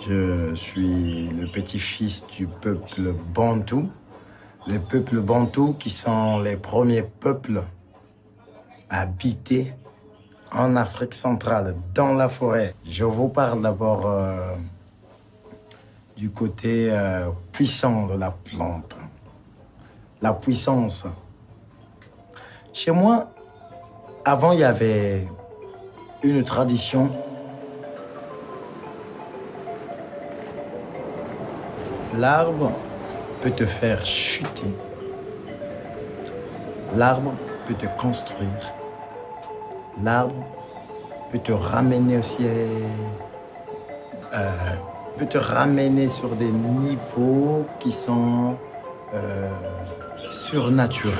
Je suis le petit-fils du peuple Bantou. Les peuples Bantou qui sont les premiers peuples habités en Afrique centrale, dans la forêt. Je vous parle d'abord du côté puissant de la plante. La puissance. Chez moi, avant, il y avait une tradition. L'arbre peut te faire chuter. L'arbre peut te construire. L'arbre peut te ramener aussi, peut te ramener sur des niveaux qui sont surnaturels.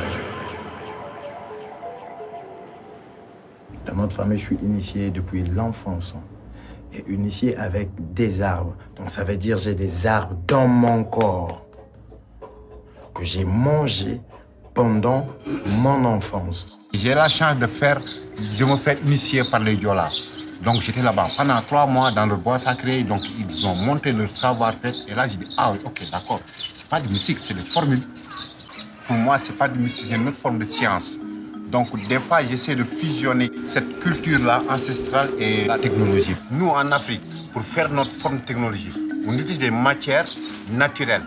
Dans notre famille, je suis initié depuis l'enfance et initié avec des arbres. Donc ça veut dire que j'ai des arbres dans mon corps que j'ai mangé pendant mon enfance. J'ai la chance je me fais initier par les Diola. Donc j'étais là-bas pendant 3 mois dans le bois sacré. Donc ils ont monté leur savoir-faire. Et là j'ai dit, ah oui, ok, d'accord. C'est pas du mystique, c'est des formules. Pour moi, c'est pas du mystique, c'est une autre forme de science. Donc des fois, j'essaie de fusionner cette culture-là ancestrale et la technologie. Nous, en Afrique, pour faire notre forme technologique, on utilise des matières naturelles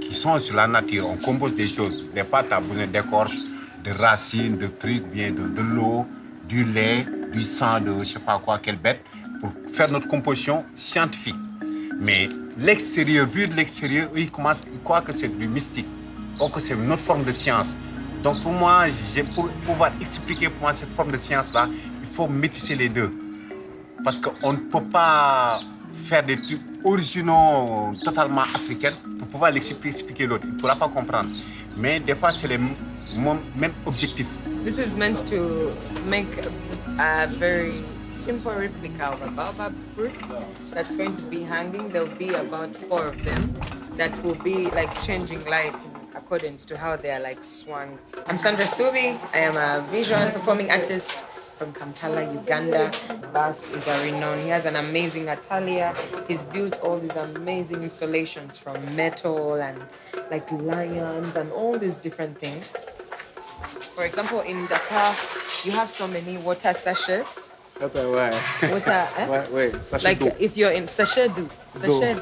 qui sont sur la nature. On compose des choses. Des fois, tu as besoin d'écorce, de racines, de trucs, bien de l'eau, du lait, du sang de je sais pas quoi, quelle bête, pour faire notre composition scientifique. Mais l'extérieur, vu de l'extérieur, ils croient que c'est du mystique, ou que c'est une autre forme de science. Donc pour moi, pour pouvoir expliquer pour moi cette forme de science-là, il faut métisser les deux. Parce qu'on ne peut pas faire des trucs originaux totalement africains pour pouvoir l'expliquer l'autre. Il ne pourra pas comprendre. Mais des fois, c'est les mêmes objectifs. This is meant to make a very simple replica of a baobab fruit that's going to be hanging. There'll be about 4 of them that will be like changing light in accordance to how they are like swung. I'm Sandra Subi. I am a visual performing artist from Kampala, Uganda. Bas is a renowned. He has an amazing atelier. He's built all these amazing installations from metal and like lions and all these different things. For example, in Dakar, you have so many water sachets. Ouais. Water, eh? Ouais, sachet like d'eau. if you're in sachet d'eau. Sachet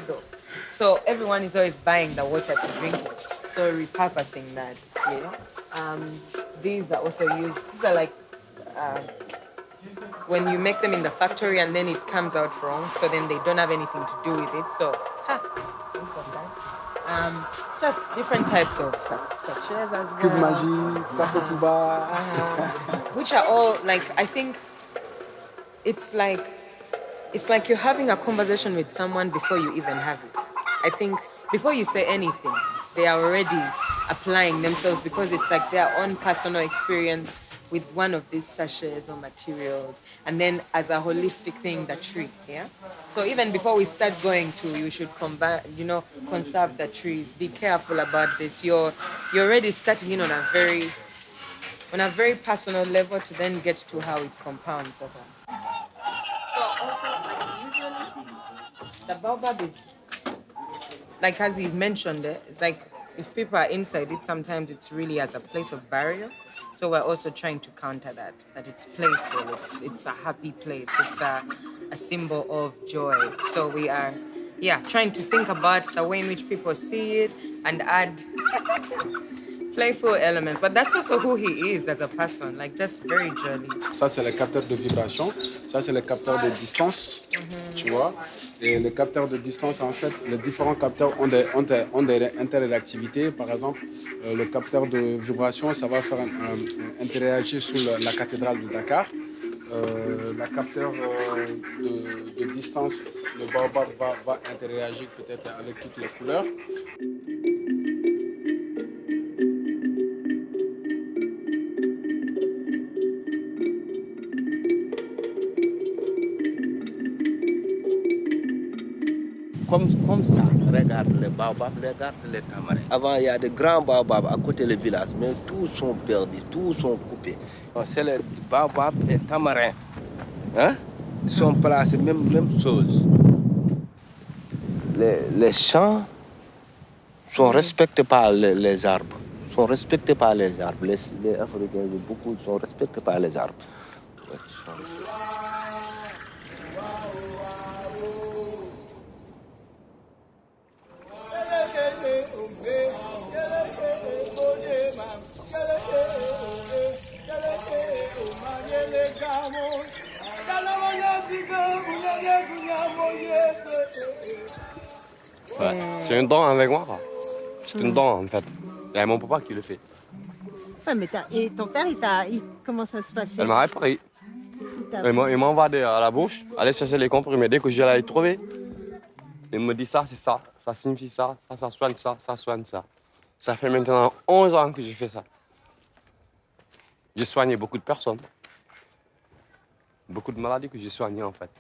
d'eau. So everyone is always buying the water to drink it. So repurposing that, you know. These are also used. These are like when you make them in the factory and then it comes out wrong, so then they don't have anything to do with it. So, think of that. Just different types of sachets as well. Cube Magie, Café Touba. Which are all like, I think it's like you're having a conversation with someone before you even have it. I think before you say anything, they are already applying themselves because it's like their own personal experience with one of these sachets or materials, and then as a holistic thing, the tree, yeah? So even before we start going to, you should conserve the trees, be careful about this. You're already starting in on a very personal level to then get to how it compounds as a. So also, like usually, the baobab is, like as he mentioned, it's like if people are inside it, sometimes it's really as a place of burial. So we're also trying to counter that it's playful, it's a happy place, it's a symbol of joy. So we are, trying to think about the way in which people see it and add playful elements. But that's also who he is as a person, like just very jolly. Ça, c'est le capteur de vibration. Ça, c'est le capteur de distance, tu vois. Et le capteur de distance, en fait, les différents capteurs ont des interréactivités. Par exemple, le capteur de vibration, ça va faire interagir sur la cathédrale de Dakar. Le capteur de distance, le baobab va interagir peut-être avec toutes les couleurs. Comme ça, regarde les baobabs, regarde les tamarins. Avant, il y a de grands baobabs à côté du village, mais tous sont perdus, tous sont coupés. C'est les baobabs et tamarins. Hein? Ils sont placés, même chose. Les champs sont respectés par les arbres. Sont respectés par les arbres. Les Africains, beaucoup sont respectés par les arbres. Ouais. C'est une dent avec moi, quoi. C'est une dent, en fait. Il y a mon papa qui le fait. Ouais, mais et ton père, comment ça se passait? Elle m'a réparé. Il m'envoie à la bouche, aller chercher les comprimés. Dès que je l'ai trouvé, il me dit ça, c'est ça. Ça signifie ça, ça soigne ça, ça soigne ça. Ça fait maintenant 11 ans que je fais ça. J'ai soigné beaucoup de personnes. Beaucoup de maladies que j'ai soignées, en fait.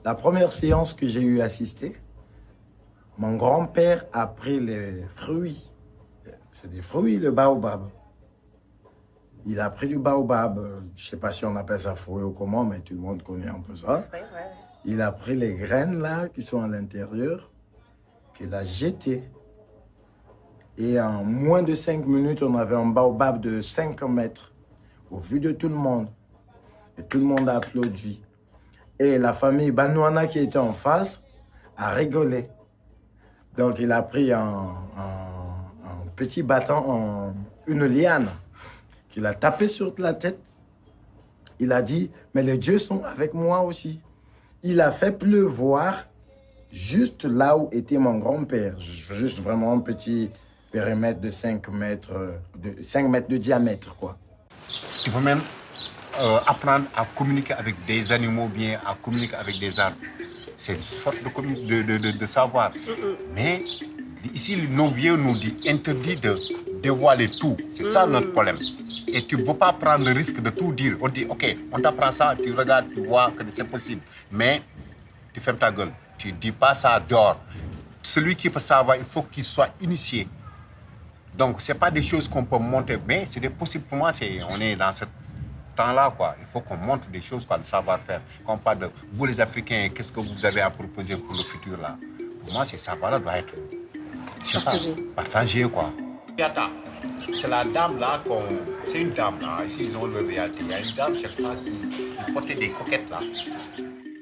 La première séance que j'ai eu à assister, mon grand-père a pris les fruits. C'est des fruits, le baobab. Il a pris du baobab. Je ne sais pas si on appelle ça fruit ou comment, mais tout le monde connaît un peu ça. Ouais. Il a pris les graines là, qui sont à l'intérieur, qu'il a jeté. Et en moins de 5 minutes, on avait un baobab de 5 mètres, au vu de tout le monde. Et tout le monde a applaudi. Et la famille Banouana qui était en face a rigolé. Donc il a pris un petit bâton, une liane, qu'il a tapé sur la tête. Il a dit, mais les dieux sont avec moi aussi. Il a fait pleuvoir juste là où était mon grand-père. Juste vraiment un petit périmètre de 5 mètres de diamètre, quoi. Tu peux même apprendre à communiquer avec des animaux, bien à communiquer avec des arbres. C'est une sorte de savoir. Mais ici, nos vieux nous disent interdit de dévoiler tout. C'est ça notre problème. Et tu ne peux pas prendre le risque de tout dire. On dit, OK, on t'apprend ça, tu regardes, tu vois que c'est possible. Mais tu fermes ta gueule. Tu ne dis pas ça dehors. Celui qui peut savoir, il faut qu'il soit initié. Donc, ce n'est pas des choses qu'on peut monter, mais c'est des possibles. Pour moi, on est dans ce temps-là, quoi. Il faut qu'on montre des choses, quoi, le savoir-faire. Quand on parle de vous, les Africains, qu'est-ce que vous avez à proposer pour le futur, là? Pour moi, ce savoir-là doit être partagé, quoi. Yata, c'est la dame, là, c'est une dame, là. Ici, ils ont le réalité. Il y a une dame, je sais pas, qui portait des coquettes, là.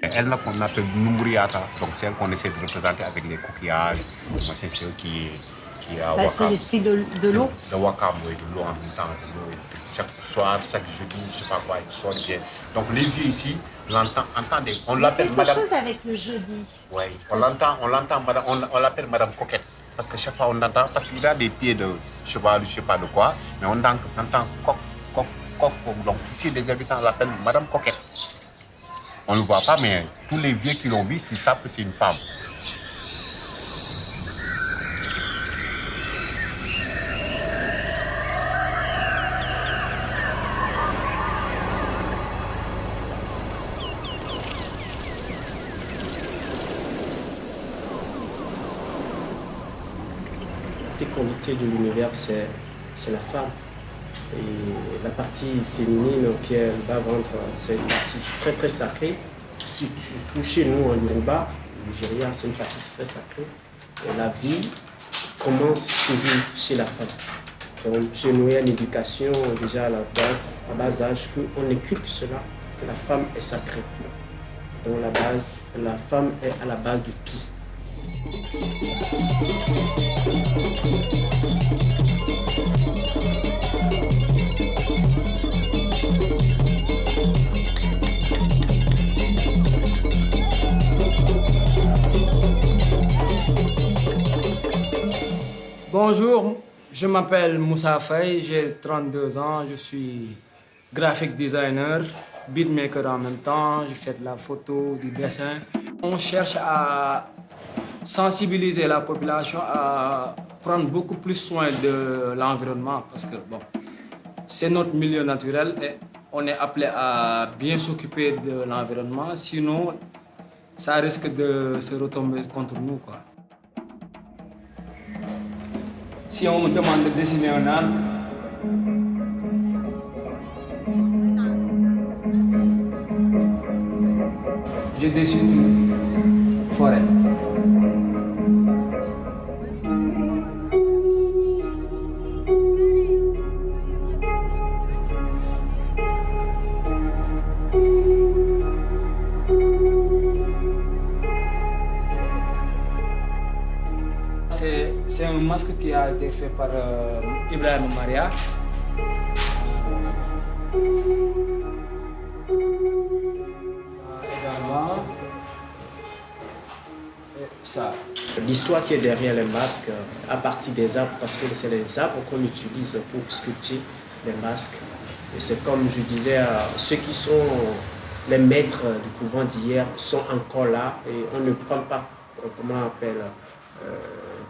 Elle, là, qu'on appelle Numbriata, donc c'est elle qu'on essaie de représenter avec les coquillages. Moi, c'est celle qui Bah, c'est l'esprit de l'eau. De Wakam, oui, de l'eau en même temps. Chaque soir, chaque jeudi, je ne sais pas quoi, ils sortent bien. Donc les vieux ici, entendez, on l'appelle madame. Quelque chose avec le jeudi. Oui, on l'entend, madame, on l'appelle madame Coquette. Parce que chaque fois on entend, parce qu'il a des pieds de cheval, je ne sais pas de quoi, mais on entend coq. Donc ici, les habitants l'appellent madame Coquette. On ne le voit pas, mais tous les vieux qui l'ont vu, ils savent que c'est une femme. Fécondité de l'univers, c'est la femme. Et la partie féminine auquel va vendre, c'est une partie très très sacrée. Surtout chez nous en Yoruba, au Nigeria, c'est une partie très sacrée. Et la vie commence toujours chez la femme. Donc chez nous, il y a une éducation déjà à bas âge, qu'on inculque cela, que la femme est sacrée. Donc la femme est à la base de tout. Bonjour, je m'appelle Moussa Faye, j'ai 32 ans, je suis graphic designer, beatmaker en même temps, je fais de la photo, du dessin. On cherche à sensibiliser la population à prendre beaucoup plus soin de l'environnement parce que bon, c'est notre milieu naturel et on est appelé à bien s'occuper de l'environnement, sinon ça risque de se retomber contre nous, quoi. Si on me demande de dessiner un âne, je dessine une forêt. C'est un masque qui a été fait par Ibrahim Maria. Également, ça. L'histoire qui est derrière les masques, à partir des arbres, parce que c'est les arbres qu'on utilise pour sculpter les masques. Et c'est comme je disais, ceux qui sont les maîtres du couvent d'hier sont encore là et on ne prend pas, comment on appelle,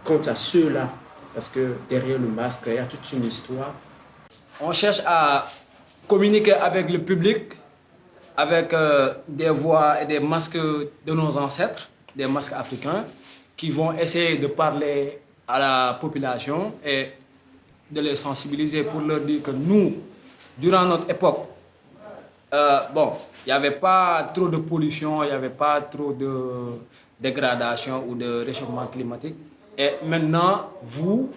compte à ceux-là, parce que derrière le masque, il y a toute une histoire. On cherche à communiquer avec le public, avec des voix et des masques de nos ancêtres, des masques africains, qui vont essayer de parler à la population et de les sensibiliser pour leur dire que nous, durant notre époque, bon, il n'y avait pas trop de pollution, il n'y avait pas trop de dégradation ou de réchauffement climatique. Et maintenant, vous,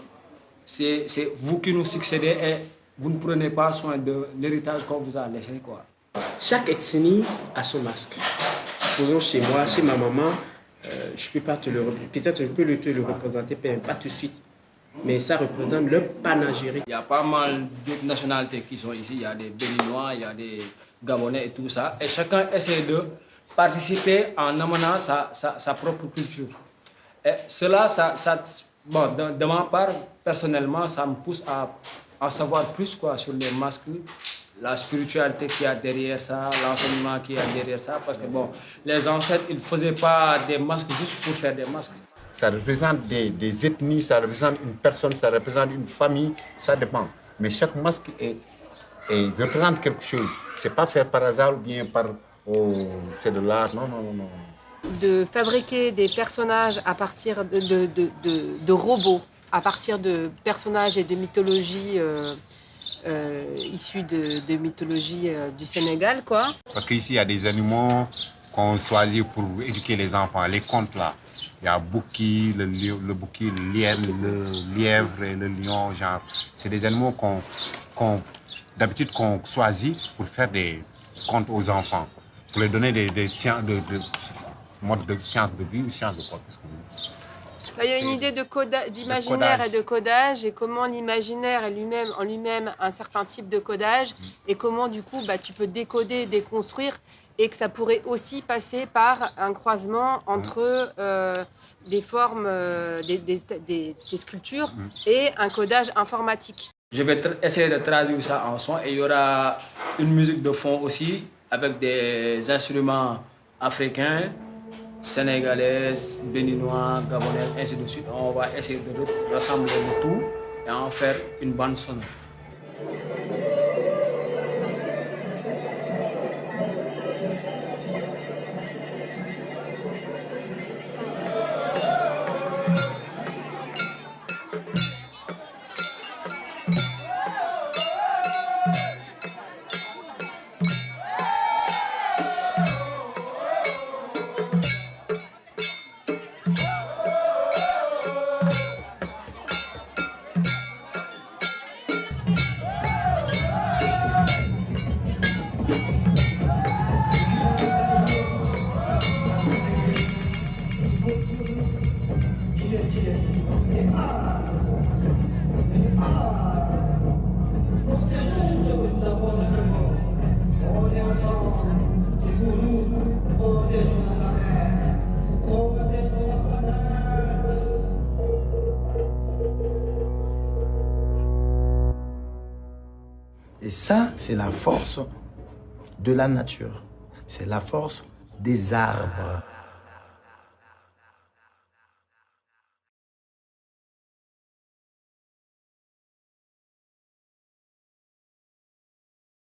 c'est vous qui nous succédez et vous ne prenez pas soin de l'héritage qu'on vous a laissé, quoi. Chaque ethnie a son masque. Supposons chez moi, chez ma maman, je peux pas te le représenter. Peut-être je peux te le représenter, pas tout de suite. Mais ça représente le panagérique. Il y a pas mal de nationalités qui sont ici. Il y a des Béninois, il y a des Gabonais et tout ça. Et chacun essaie de participer en amenant sa propre culture. Et cela, bon, de ma part, personnellement, ça me pousse à en savoir plus quoi, sur les masques, la spiritualité qu'il y a derrière ça, l'enseignement qu'il y a derrière ça. Parce que bon, les ancêtres, ils ne faisaient pas des masques juste pour faire des masques. Ça représente des ethnies, ça représente une personne, ça représente une famille, ça dépend. Mais chaque masque représente quelque chose. Ce n'est pas fait par hasard ou bien par c'est de l'art, non. De fabriquer des personnages à partir de robots, à partir de personnages et de mythologies issus de mythologie du Sénégal, quoi. Parce qu'ici, il y a des animaux qu'on choisit pour éduquer les enfants, les contes là. Il y a Bouki, le lièvre et le lion, genre. C'est des animaux d'habitude qu'on choisit pour faire des contes aux enfants, pour les donner des sciences mode de science de vie ou science de quoi. Là, il y a une idée d'imaginaire et de codage, et comment l'imaginaire est en lui-même un certain type de codage, et comment du coup tu peux décoder, déconstruire, et que ça pourrait aussi passer par un croisement entre des formes, des sculptures et un codage informatique. Je vais essayer de traduire ça en son, et il y aura une musique de fond aussi, avec des instruments africains, sénégalaises, béninois, gabonais, ainsi de suite. On va essayer de rassembler le tout et en faire une bande sonore. Et ça, c'est la force de la nature. C'est la force des arbres.